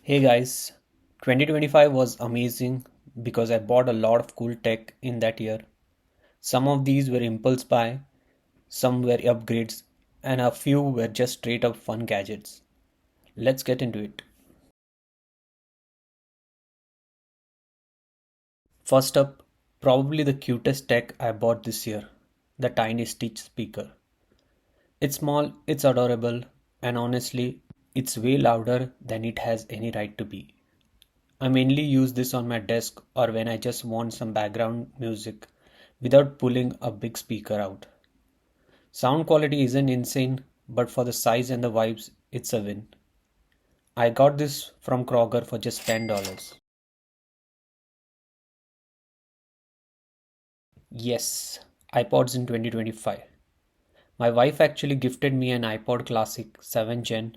Hey guys, 2025 was amazing because I bought a lot of cool tech in that year. Some of these were impulse buy, some were upgrades, and a few were just straight up fun gadgets. Let's get into it. First up, probably the cutest tech I bought this year, the Tiny Stitch speaker. It's small, it's adorable, and honestly, it's way louder than it has any right to be. I mainly use this on my desk or when I just want some background music without pulling a big speaker out. Sound quality isn't insane, but for the size and the vibes, it's a win. I got this from Kroger for just $10. Yes, iPods in 2025. My wife actually gifted me an iPod Classic 7 Gen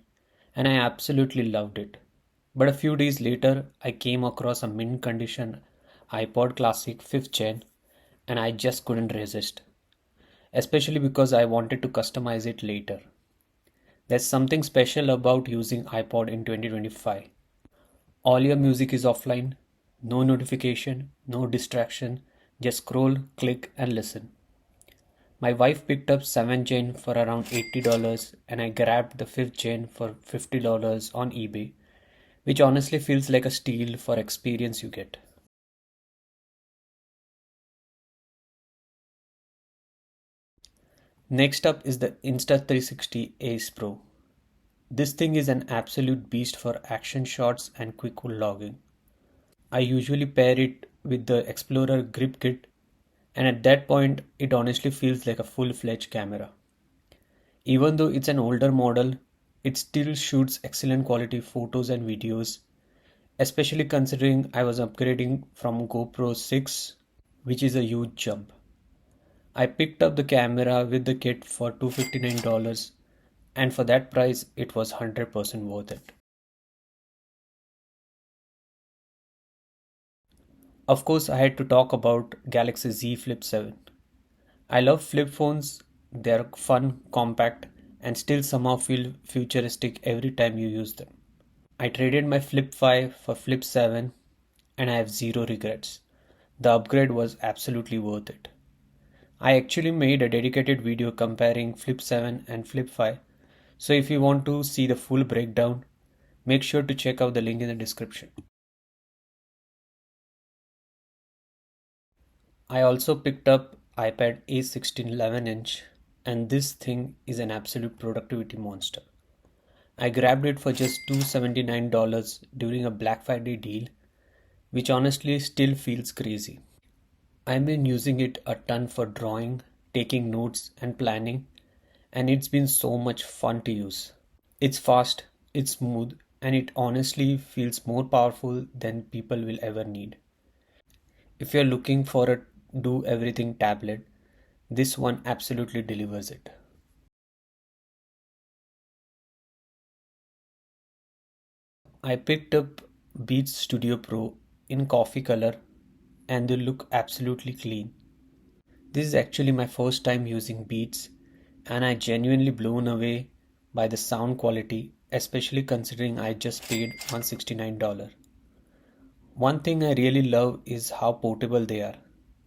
and I absolutely loved it. But a few days later, I came across a mint condition iPod Classic 5th Gen and I just couldn't resist, especially because I wanted to customize it later. There's something special about using iPod in 2025. All your music is offline, no notification, no distraction, just scroll, click, and listen. My wife picked up 7th Gen for around $80 and I grabbed the 5th Gen for $50 on eBay, which honestly feels like a steal for experience you get. Next up is the Insta360 Ace Pro. This thing is an absolute beast for action shots and quick vlogging. I usually pair it with the Explorer grip kit, and at that point, it honestly feels like a full fledged camera. Even though it's an older model, it still shoots excellent quality photos and videos, especially considering I was upgrading from GoPro 6, which is a huge jump. I picked up the camera with the kit for $259, and for that price, it was 100% worth it. Of course, I had to talk about Galaxy Z Flip 7. I love flip phones, they're fun, compact, and still somehow feel futuristic every time you use them. I traded my Flip 5 for Flip 7 and I have zero regrets. The upgrade was absolutely worth it. I actually made a dedicated video comparing Flip 7 and Flip 5, so if you want to see the full breakdown, make sure to check out the link in the description. I also picked up iPad A16 11-inch and this thing is an absolute productivity monster. I grabbed it for just $279 during a Black Friday deal, which honestly still feels crazy. I've been using it a ton for drawing, taking notes, and planning, and it's been so much fun to use. It's fast, it's smooth, and it honestly feels more powerful than people will ever need. If you're looking for a do everything tablet, this one absolutely delivers it. I picked up Beats Studio Pro in coffee color and they look absolutely clean. This is actually my first time using Beats and I genuinely blown away by the sound quality, especially considering I just paid $169. One thing I really love is how portable they are.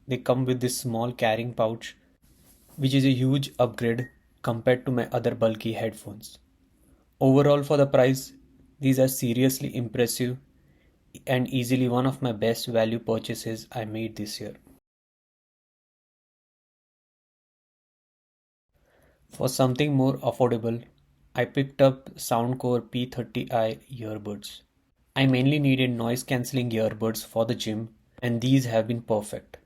They come with this small carrying pouch, which is a huge upgrade compared to my other bulky headphones. Overall, for the price, these are seriously impressive and easily one of my best value purchases I made this year. For something more affordable, I picked up Soundcore P30i earbuds. I mainly needed noise cancelling earbuds for the gym, and these have been perfect.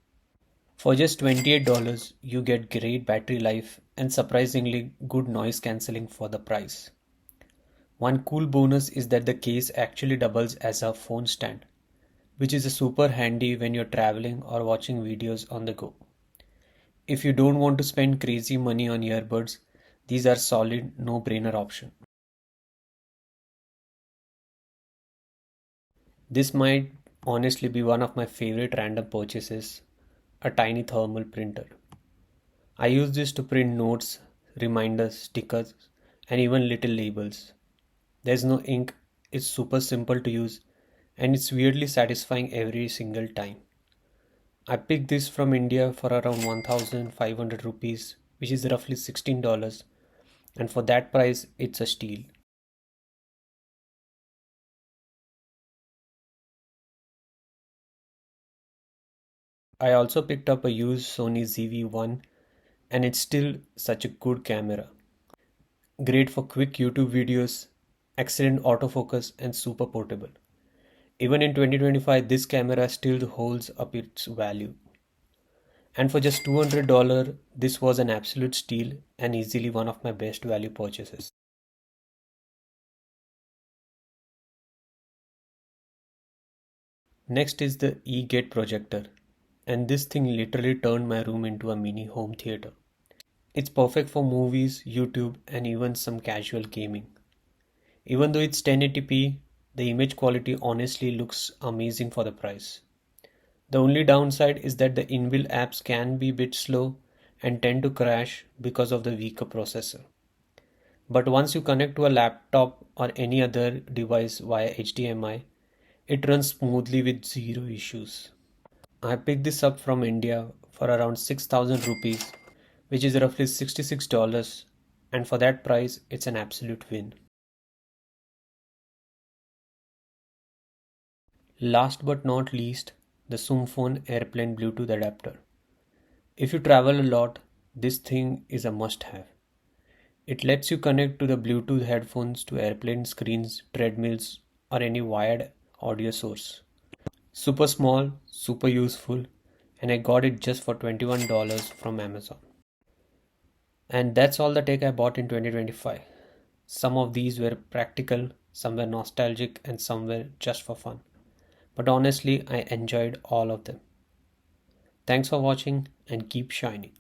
For just $28, you get great battery life and surprisingly good noise cancelling for the price. One cool bonus is that the case actually doubles as a phone stand, which is super handy when you're traveling or watching videos on the go. If you don't want to spend crazy money on earbuds, these are solid no-brainer option. This might honestly be one of my favorite random purchases, a tiny thermal printer. I use this to print notes, reminders, stickers, and even little labels. There's no ink It's super simple to use and it's weirdly satisfying every single time. I picked this from India for around 1500 rupees, which is roughly $16, and for that price, it's a steal. I also picked up a used Sony ZV-1 and it's still such a good camera. Great for quick YouTube videos, excellent autofocus, and super portable. Even in 2025, this camera still holds up its value. And for just $200, this was an absolute steal and easily one of my best value purchases. Next is the eGate projector, and this thing literally turned my room into a mini home theater. It's perfect for movies, YouTube, and even some casual gaming. Even though it's 1080p, the image quality honestly looks amazing for the price. The only downside is that the inbuilt apps can be a bit slow and tend to crash because of the weaker processor. But once you connect to a laptop or any other device via HDMI, it runs smoothly with zero issues. I picked this up from India for around 6000 rupees, which is roughly $66, and for that price, it's an absolute win. Last but not least, the Zoomphone Airplane Bluetooth adapter. If you travel a lot, this thing is a must have. It lets you connect to the Bluetooth headphones to airplane screens, treadmills, or any wired audio source. Super small, super useful, and I got it just for $21 from Amazon. And that's all the tech I bought in 2025. Some of these were practical, some were nostalgic, and some were just for fun. But honestly, I enjoyed all of them. Thanks for watching and keep shining.